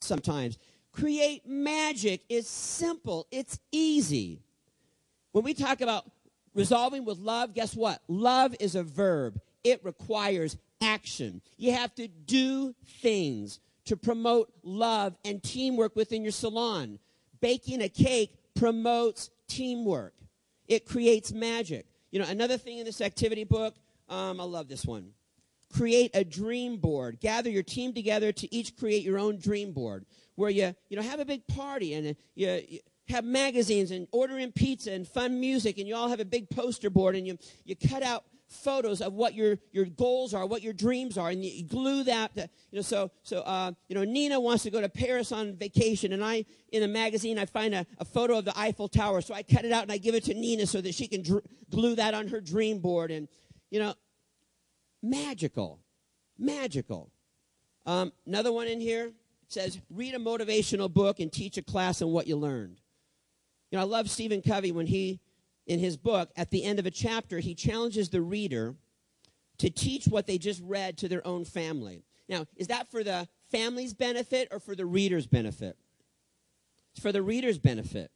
sometimes. Create magic is simple. It's easy. When we talk about resolving with love, guess what? Love is a verb. It requires action. You have to do things to promote love and teamwork within your salon. Baking a cake promotes teamwork. It creates magic. You know, another thing in this activity book, I love this one. Create a dream board. Gather your team together to each create your own dream board, where you have a big party and you have magazines and order in pizza and fun music, and you all have a big poster board, and you cut out photos of what your goals are, what your dreams are, and you glue that. Nina wants to go to Paris on vacation, and in a magazine, I find a photo of the Eiffel Tower, so I cut it out and I give it to Nina so that she can glue that on her dream board, and, magical. Another one in here says, read a motivational book and teach a class on what you learned. I love Stephen Covey when in his book, at the end of a chapter, he challenges the reader to teach what they just read to their own family. Now, is that for the family's benefit or for the reader's benefit? It's for the reader's benefit.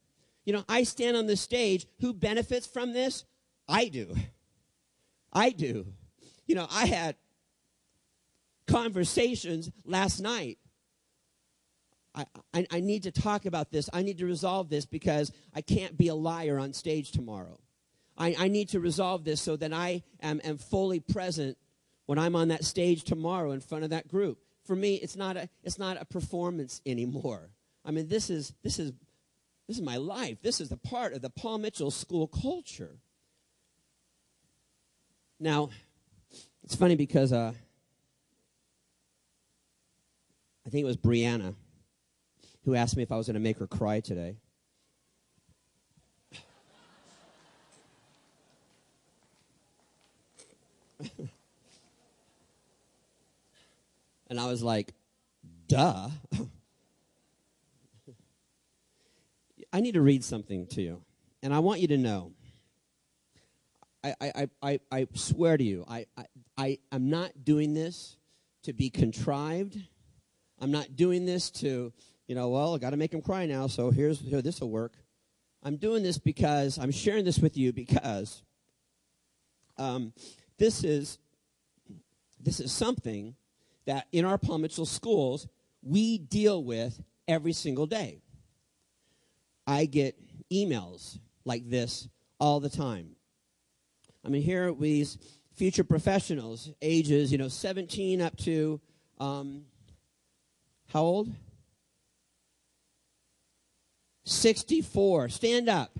I stand on the stage. Who benefits from this? I do. I had conversations last night. I need to talk about this. I need to resolve this because I can't be a liar on stage tomorrow. I need to resolve this so that I am fully present when I'm on that stage tomorrow in front of that group. For me, it's not a performance anymore. I mean, this is my life. This is the part of the Paul Mitchell School culture. Now, it's funny because I think it was Brianna who asked me if I was going to make her cry today. And I was like, duh. I need to read something to you, and I want you to know. I swear to you, I'm not doing this to be contrived. I'm not doing this to, I got to make him cry now, so here, this will work. I'm doing this because, I'm sharing this with you because this is something that in our Paul Mitchell schools, we deal with every single day. I get emails like this all the time. I mean, here are these future professionals, ages, 17 up to, how old? 64. Stand up.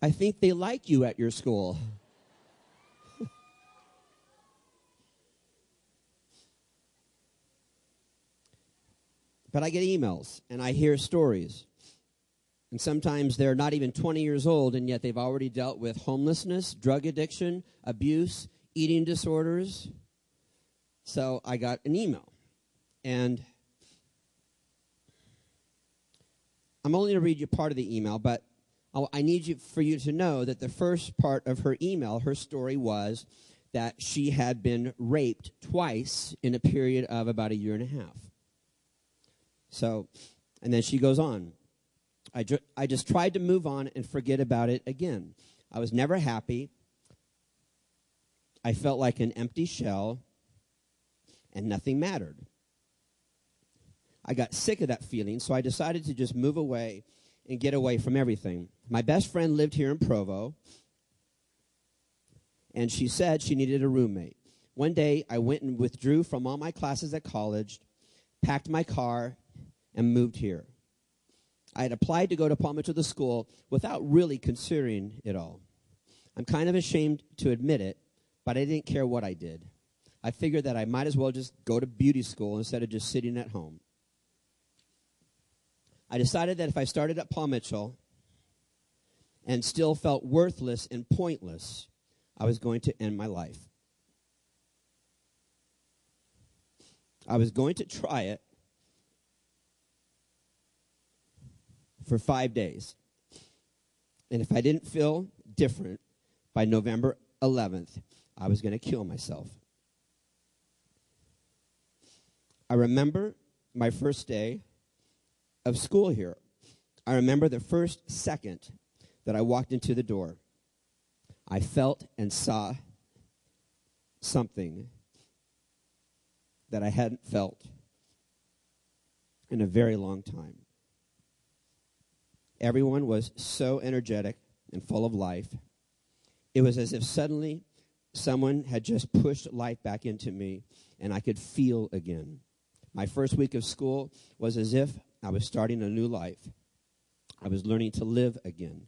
I think they like you at your school. But I get emails, and I hear stories. And sometimes they're not even 20 years old, and yet they've already dealt with homelessness, drug addiction, abuse, eating disorders. So I got an email. And I'm only going to read you part of the email, but I need for you to know that the first part of her email, her story was that she had been raped twice in a period of about a year and a half. So, and then she goes on. I just tried to move on and forget about it again. I was never happy. I felt like an empty shell, and nothing mattered. I got sick of that feeling, so I decided to just move away and get away from everything. My best friend lived here in Provo, and she said she needed a roommate. One day, I went and withdrew from all my classes at college, packed my car, and moved here. I had applied to go to Paul Mitchell School without really considering it all. I'm kind of ashamed to admit it, but I didn't care what I did. I figured that I might as well just go to beauty school instead of just sitting at home. I decided that if I started at Paul Mitchell and still felt worthless and pointless, I was going to end my life. I was going to try it for 5 days. And if I didn't feel different by November 11th, I was going to kill myself. I remember my first day of school here. I remember the first second that I walked into the door. I felt and saw something that I hadn't felt in a very long time. Everyone was so energetic and full of life. It was as if suddenly someone had just pushed life back into me and I could feel again. My first week of school was as if I was starting a new life. I was learning to live again.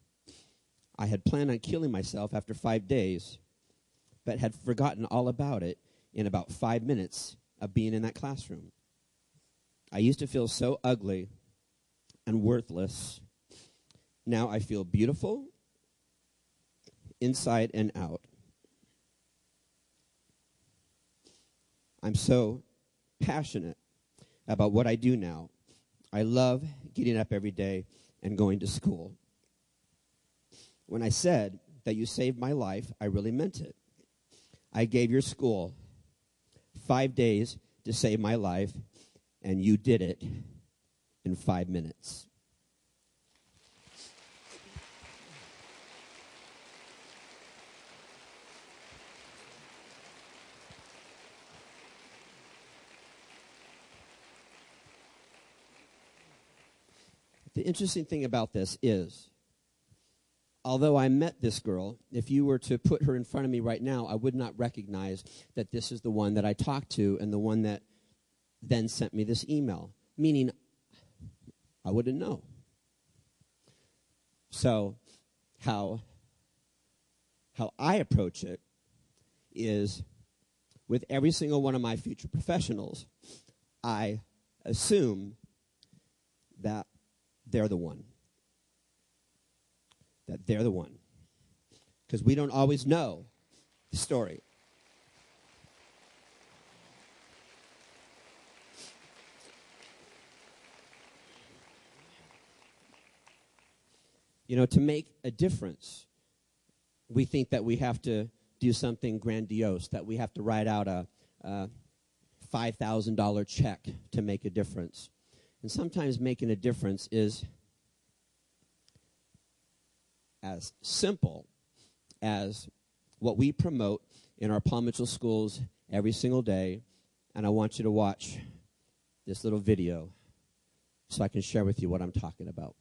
I had planned on killing myself after 5 days, but had forgotten all about it in about 5 minutes of being in that classroom. I used to feel so ugly and worthless. Now I feel beautiful inside and out. I'm so passionate about what I do now. I love getting up every day and going to school. When I said that you saved my life, I really meant it. I gave your school 5 days to save my life, and you did it in 5 minutes. The interesting thing about this is, although I met this girl, if you were to put her in front of me right now, I would not recognize that this is the one that I talked to and the one that then sent me this email, meaning I wouldn't know. So how I approach it is with every single one of my future professionals, I assume that they're the one. That they're the one. Because we don't always know the story. You know, to make a difference, we think that we have to do something grandiose, that we have to write out a $5,000 check to make a difference. And sometimes making a difference is as simple as what we promote in our Paul Mitchell schools every single day. And I want you to watch this little video so I can share with you what I'm talking about.